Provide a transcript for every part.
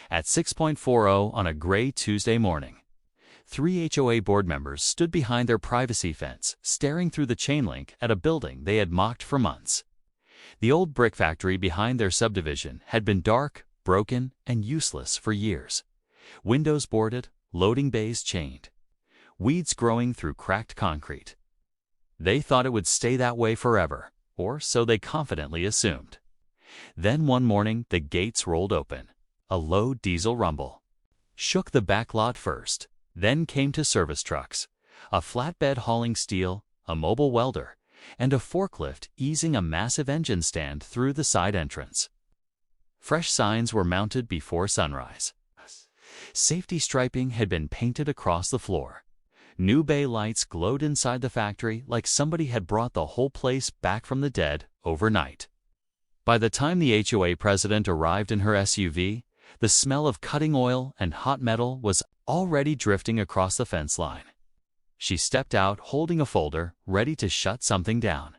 At 6:40 on a gray Tuesday morning, 3 HOA board members stood behind their privacy fence, staring through the chain link at a building they had mocked for months. The old brick factory behind their subdivision had been dark, broken, and useless for years. Windows boarded, loading bays chained, weeds growing through cracked concrete. They thought it would stay that way forever, or so they confidently assumed. Then one morning, the gates rolled open. A low diesel rumble shook the back lot first, then came to service trucks, a flatbed hauling steel, a mobile welder, and a forklift easing a massive engine stand through the side entrance. Fresh signs were mounted before sunrise. Safety striping had been painted across the floor. New bay lights glowed inside the factory like somebody had brought the whole place back from the dead overnight. By the time the HOA president arrived in her SUV, the smell of cutting oil and hot metal was already drifting across the fence line. She stepped out holding a folder, ready to shut something down.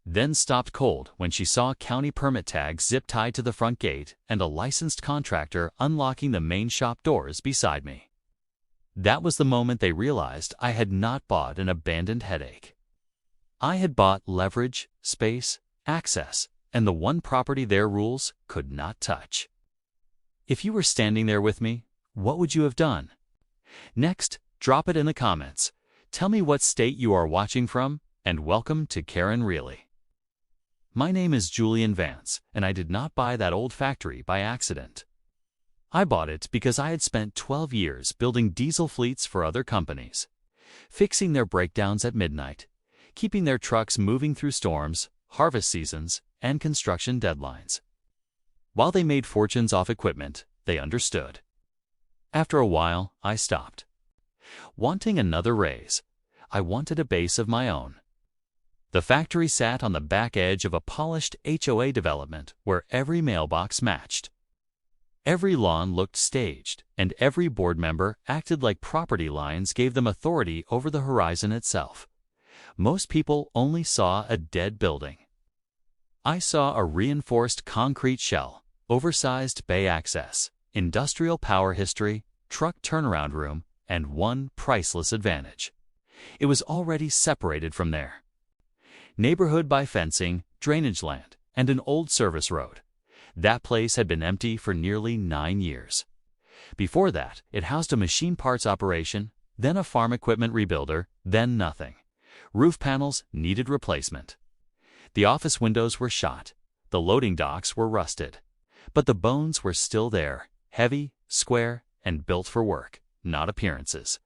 Then stopped cold when she saw county permit tags zip-tied to the front gate and a licensed contractor unlocking the main shop doors beside me. That was the moment they realized I had not bought an abandoned headache. I had bought leverage, space, access, and the one property their rules could not touch. If you were standing there with me, what would you have done? Next, drop it in the comments. Tell me what state you are watching from, and welcome to Karen Really. My name is Julian Vance, and I did not buy that old factory by accident. I bought it because I had spent 12 years building diesel fleets for other companies, fixing their breakdowns at midnight, keeping their trucks moving through storms, harvest seasons, and construction deadlines. While they made fortunes off equipment, they understood. After a while, I stopped. Wanting another raise, I wanted a base of my own. The factory sat on the back edge of a polished HOA development where every mailbox matched. Every lawn looked staged, and every board member acted like property lines gave them authority over the horizon itself. Most people only saw a dead building. I saw a reinforced concrete shell, oversized bay access, industrial power history, truck turnaround room, and one priceless advantage. It was already separated from there. Neighborhood by fencing, drainage land, and an old service road. That place had been empty for nearly 9 years. Before that, it housed a machine parts operation, then a farm equipment rebuilder, then nothing. Roof panels needed replacement. The office windows were shot. The loading docks were rusted. But the bones were still there, heavy, square, and built for work, not appearances.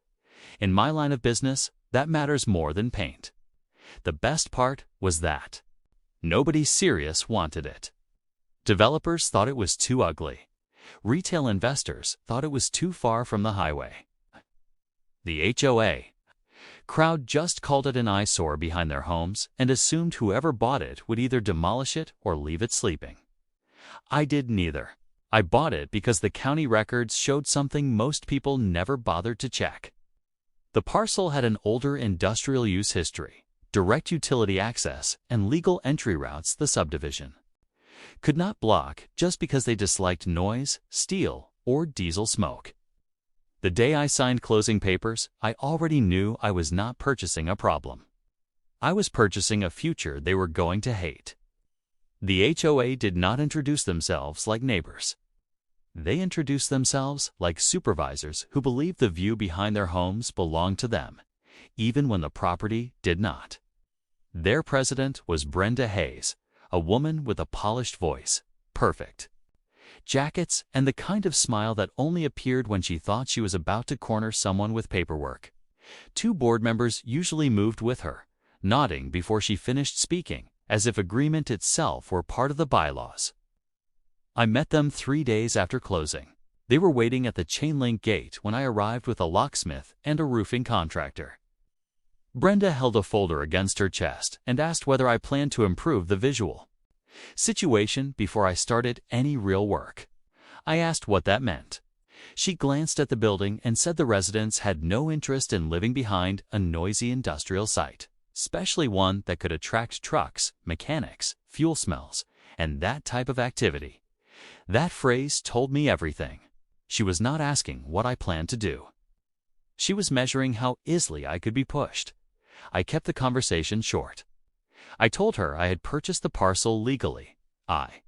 In my line of business, that matters more than paint. The best part was that nobody serious wanted it. Developers thought it was too ugly. Retail investors thought it was too far from the highway. The HOA crowd just called it an eyesore behind their homes and assumed whoever bought it would either demolish it or leave it sleeping. I did neither. I bought it because the county records showed something most people never bothered to check. The parcel had an older industrial use history, direct utility access, and legal entry routes the subdivision could not block just because they disliked noise, steel, or diesel smoke. The day I signed closing papers, I already knew I was not purchasing a problem. I was purchasing a future they were going to hate. The HOA did not introduce themselves like neighbors. They introduced themselves like supervisors who believed the view behind their homes belonged to them, even when the property did not. Their president was Brenda Hayes, a woman with a polished voice, perfect jackets, and the kind of smile that only appeared when she thought she was about to corner someone with paperwork. 2 board members usually moved with her, nodding before she finished speaking, as if agreement itself were part of the bylaws. I met them 3 days after closing. They were waiting at the chain-link gate when I arrived with a locksmith and a roofing contractor. Brenda held a folder against her chest and asked whether I planned to improve the visual situation before I started any real work. I asked what that meant. She glanced at the building and said the residents had no interest in living behind a noisy industrial site, especially one that could attract trucks, mechanics, fuel smells, and that type of activity. That phrase told me everything. She was not asking what I planned to do. She was measuring how easily I could be pushed. I kept the conversation short. I told her I had purchased the parcel legally. I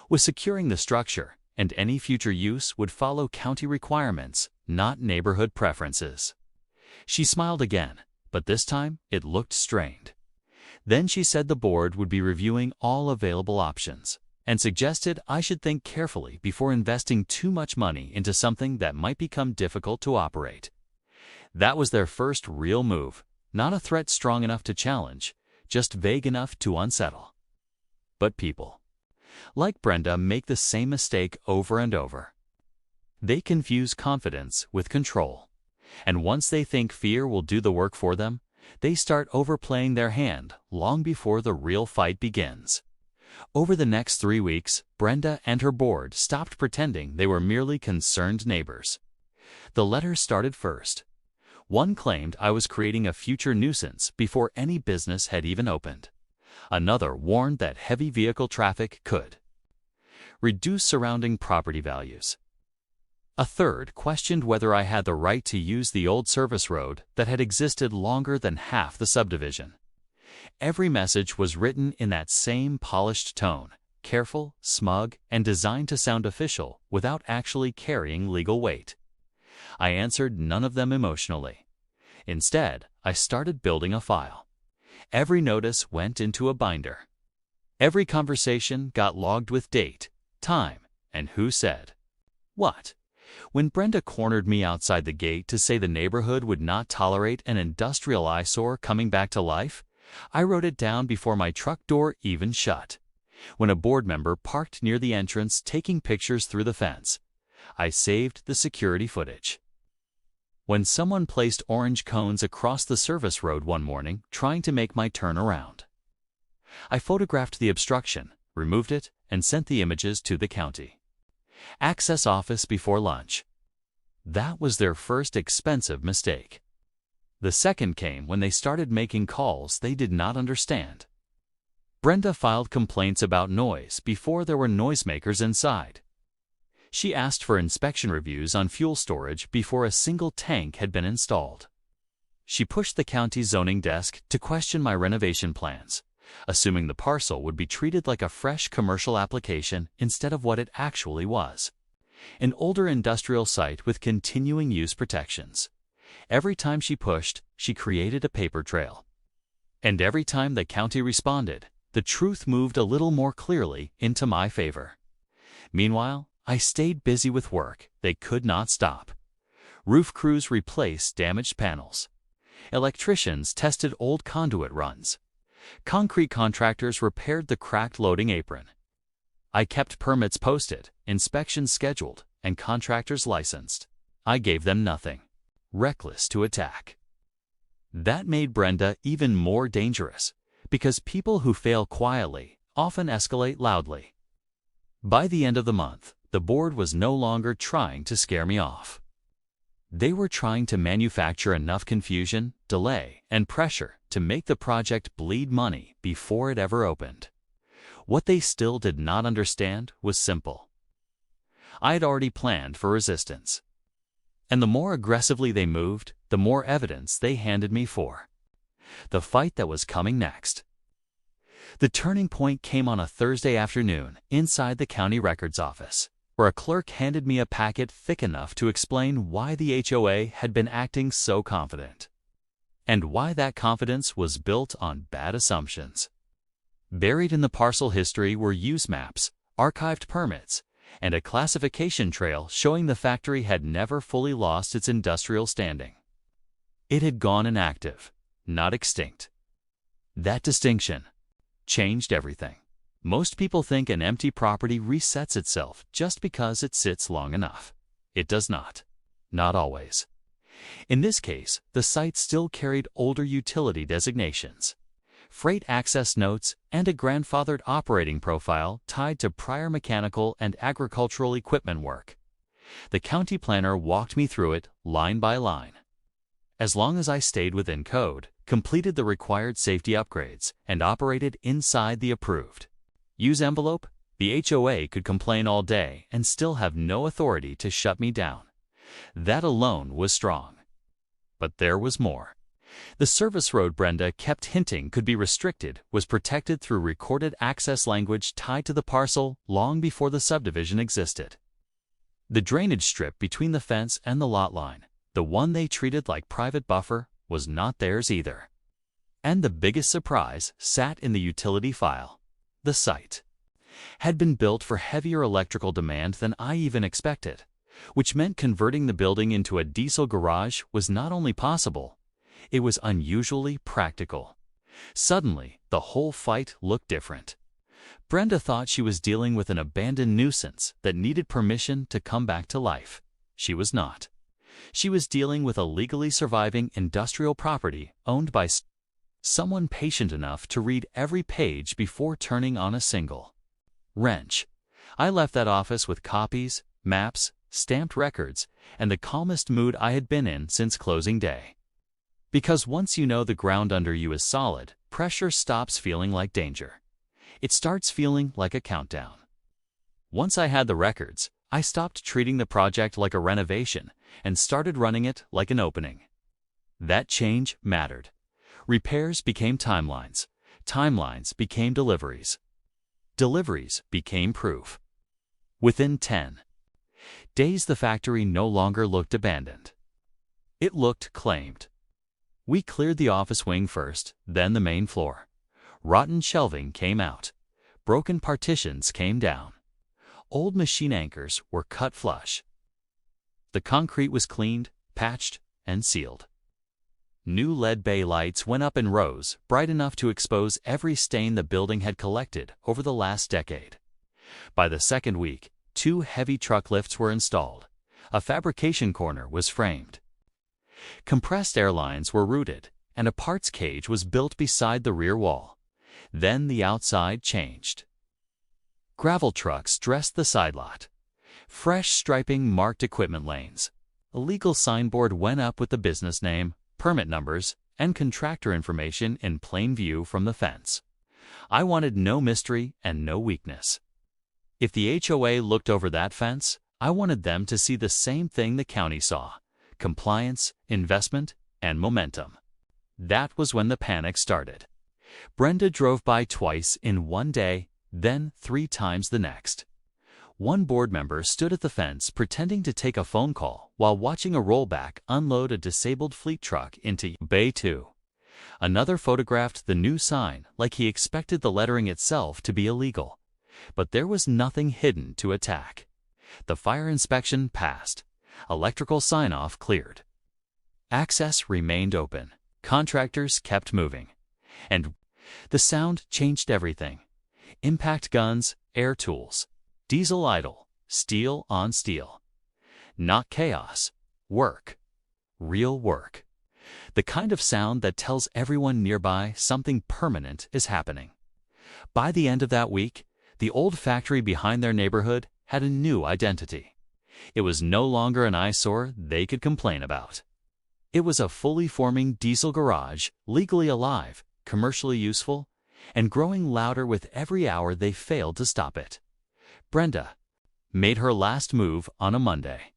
was securing the structure, and any future use would follow county requirements, not neighborhood preferences. She smiled again, but this time it looked strained. Then she said the board would be reviewing all available options, and suggested I should think carefully before investing too much money into something that might become difficult to operate. That was their first real move, not a threat strong enough to challenge, just vague enough to unsettle. But people, like Brenda, make the same mistake over and over. They confuse confidence with control, and once they think fear will do the work for them, they start overplaying their hand long before the real fight begins. Over the next 3 weeks, Brenda and her board stopped pretending they were merely concerned neighbors. The letters started first. One claimed I was creating a future nuisance before any business had even opened. Another warned that heavy vehicle traffic could reduce surrounding property values. A third questioned whether I had the right to use the old service road that had existed longer than half the subdivision. Every message was written in that same polished tone, careful, smug, and designed to sound official without actually carrying legal weight. I answered none of them emotionally. Instead, I started building a file. Every notice went into a binder. Every conversation got logged with date, time, and who said what. When Brenda cornered me outside the gate to say the neighborhood would not tolerate an industrial eyesore coming back to life, I wrote it down before my truck door even shut. When a board member parked near the entrance taking pictures through the fence, I saved the security footage. When someone placed orange cones across the service road one morning trying to make my turn around, I photographed the obstruction, removed it, and sent the images to the county access office before lunch. That was their first expensive mistake. The second came when they started making calls they did not understand. Brenda filed complaints about noise before there were noisemakers inside. She asked for inspection reviews on fuel storage before a single tank had been installed. She pushed the county zoning desk to question my renovation plans, assuming the parcel would be treated like a fresh commercial application instead of what it actually was, an older industrial site with continuing use protections. Every time she pushed, she created a paper trail. And every time the county responded, the truth moved a little more clearly into my favor. Meanwhile, I stayed busy with work they could not stop. Roof crews replaced damaged panels. Electricians tested old conduit runs. Concrete contractors repaired the cracked loading apron. I kept permits posted, inspections scheduled, and contractors licensed. I gave them nothing. Reckless to attack. That made Brenda even more dangerous, because people who fail quietly often escalate loudly. By the end of the month, the board was no longer trying to scare me off. They were trying to manufacture enough confusion, delay, and pressure to make the project bleed money before it ever opened. What they still did not understand was simple. I had already planned for resistance. And the more aggressively they moved, the more evidence they handed me for the fight that was coming next. The turning point came on a Thursday afternoon inside the county records office, where a clerk handed me a packet thick enough to explain why the HOA had been acting so confident, and why that confidence was built on bad assumptions. Buried in the parcel history were use maps, archived permits, and a classification trail showing the factory had never fully lost its industrial standing. It had gone inactive, not extinct. That distinction changed everything. Most people think an empty property resets itself just because it sits long enough. It does not. Not always. In this case, the site still carried older utility designations, freight access notes, and a grandfathered operating profile tied to prior mechanical and agricultural equipment work. The county planner walked me through it line by line. As long as I stayed within code, completed the required safety upgrades, and operated inside the approved use envelope, The HOA could complain all day and still have no authority to shut me down. That alone was strong. But there was more. The service road Brenda kept hinting could be restricted was protected through recorded access language tied to the parcel long before the subdivision existed. The drainage strip between the fence and the lot line, the one they treated like private buffer, was not theirs either. And the biggest surprise sat in the utility file. The site had been built for heavier electrical demand than I even expected, which meant converting the building into a diesel garage was not only possible, it was unusually practical. Suddenly, the whole fight looked different. Brenda thought she was dealing with an abandoned nuisance that needed permission to come back to life. She was not. She was dealing with a legally surviving industrial property owned by someone patient enough to read every page before turning on a single wrench. I left that office with copies, maps, stamped records, and the calmest mood I had been in since closing day. Because once you know the ground under you is solid, pressure stops feeling like danger. It starts feeling like a countdown. Once I had the records, I stopped treating the project like a renovation and started running it like an opening. That change mattered. Repairs became timelines. Timelines became deliveries. Deliveries became proof. Within 10 days, the factory no longer looked abandoned. It looked claimed. We cleared the office wing first, then the main floor. Rotten shelving came out. Broken partitions came down. Old machine anchors were cut flush. The concrete was cleaned, patched, and sealed. New lead bay lights went up in rows, bright enough to expose every stain the building had collected over the last decade. By the second week, 2 heavy truck lifts were installed. A fabrication corner was framed. Compressed air lines were routed, and a parts cage was built beside the rear wall. Then the outside changed. Gravel trucks dressed the side lot. Fresh striping marked equipment lanes. A legal signboard went up with the business name, permit numbers, and contractor information in plain view from the fence. I wanted no mystery and no weakness. If the HOA looked over that fence, I wanted them to see the same thing the county saw: compliance, investment, and momentum. That was when the panic started. Brenda drove by twice in one day, then 3 times the next. One board member stood at the fence pretending to take a phone call while watching a rollback unload a disabled fleet truck into Bay 2. Another photographed the new sign like he expected the lettering itself to be illegal. But there was nothing hidden to attack. The fire inspection passed. Electrical sign-off cleared. Access remained open. Contractors kept moving. And the sound changed everything. Impact guns, air tools. Diesel idle, steel on steel. Not chaos. Work. Real work. The kind of sound that tells everyone nearby something permanent is happening. By the end of that week, the old factory behind their neighborhood had a new identity. It was no longer an eyesore they could complain about. It was a fully forming diesel garage, legally alive, commercially useful, and growing louder with every hour they failed to stop it. Brenda made her last move on a Monday.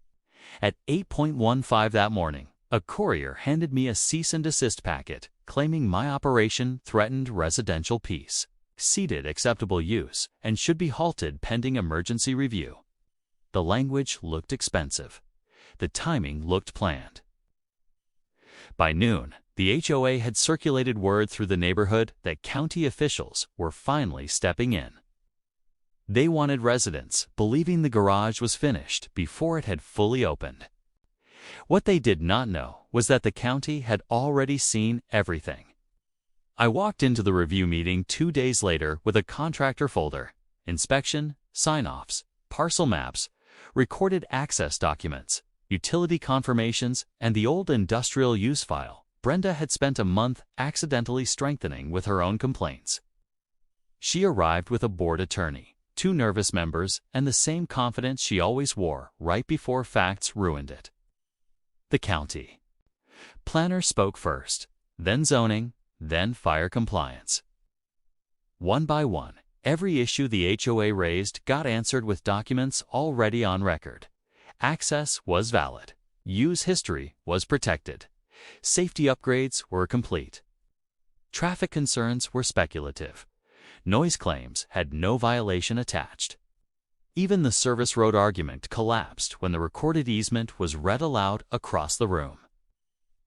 At 8:15 that morning, a courier handed me a cease and desist packet claiming my operation threatened residential peace, ceded acceptable use, and should be halted pending emergency review. The language looked expensive. The timing looked planned. By noon, the HOA had circulated word through the neighborhood that county officials were finally stepping in. They wanted residents believing the garage was finished before it had fully opened. What they did not know was that the county had already seen everything. I walked into the review meeting 2 days later with a contractor folder, inspection, sign-offs, parcel maps, recorded access documents, utility confirmations, and the old industrial use file Brenda had spent a month accidentally strengthening with her own complaints. She arrived with a board attorney, 2 nervous members, and the same confidence she always wore right before facts ruined it. The county planner spoke first, then zoning, then fire compliance. One by one, Every issue the HOA raised got answered with documents already on record. Access was valid. Use history was protected. Safety upgrades were complete. Traffic concerns were speculative. Noise claims had no violation attached. Even the service road argument collapsed when the recorded easement was read aloud across the room.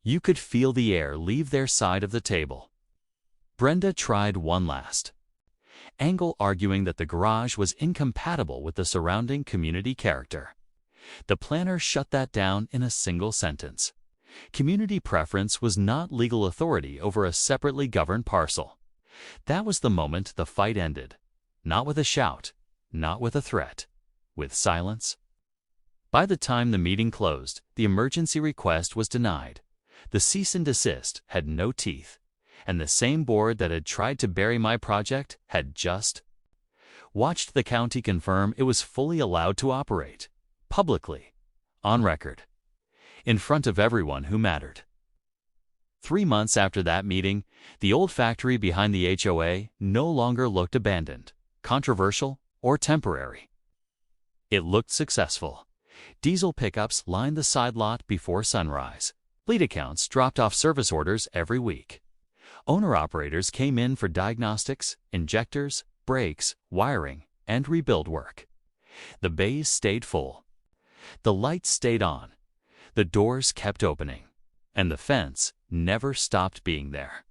You could feel the air leave their side of the table. Brenda tried one last angle, arguing that the garage was incompatible with the surrounding community character. The planner shut that down in a single sentence. Community preference was not legal authority over a separately governed parcel. That was the moment the fight ended. Not with a shout, not with a threat, with silence. By the time the meeting closed, the emergency request was denied. The cease and desist had no teeth, and the same board that had tried to bury my project had just watched the county confirm it was fully allowed to operate, publicly, on record, in front of everyone who mattered. 3 months after that meeting, the old factory behind the HOA no longer looked abandoned, controversial, or temporary. It looked successful. Diesel pickups lined the side lot before sunrise. Fleet accounts dropped off service orders every week. Owner-operators came in for diagnostics, injectors, brakes, wiring, and rebuild work. The bays stayed full. The lights stayed on. The doors kept opening. And the fence never stopped being there.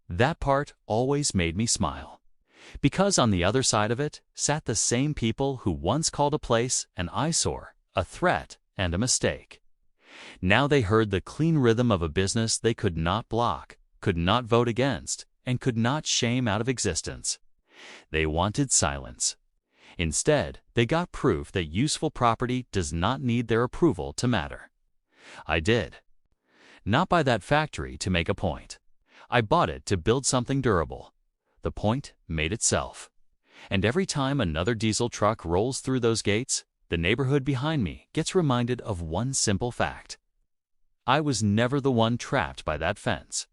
That part always made me smile. Because on the other side of it sat the same people who once called a place an eyesore, a threat, and a mistake. Now they heard the clean rhythm of a business they could not block, could not vote against, and could not shame out of existence. They wanted silence. Instead, they got proof that useful property does not need their approval to matter. I did. Not buy that factory to make a point. I bought it to build something durable. The point made itself. And every time another diesel truck rolls through those gates, the neighborhood behind me gets reminded of one simple fact. I was never the one trapped by that fence.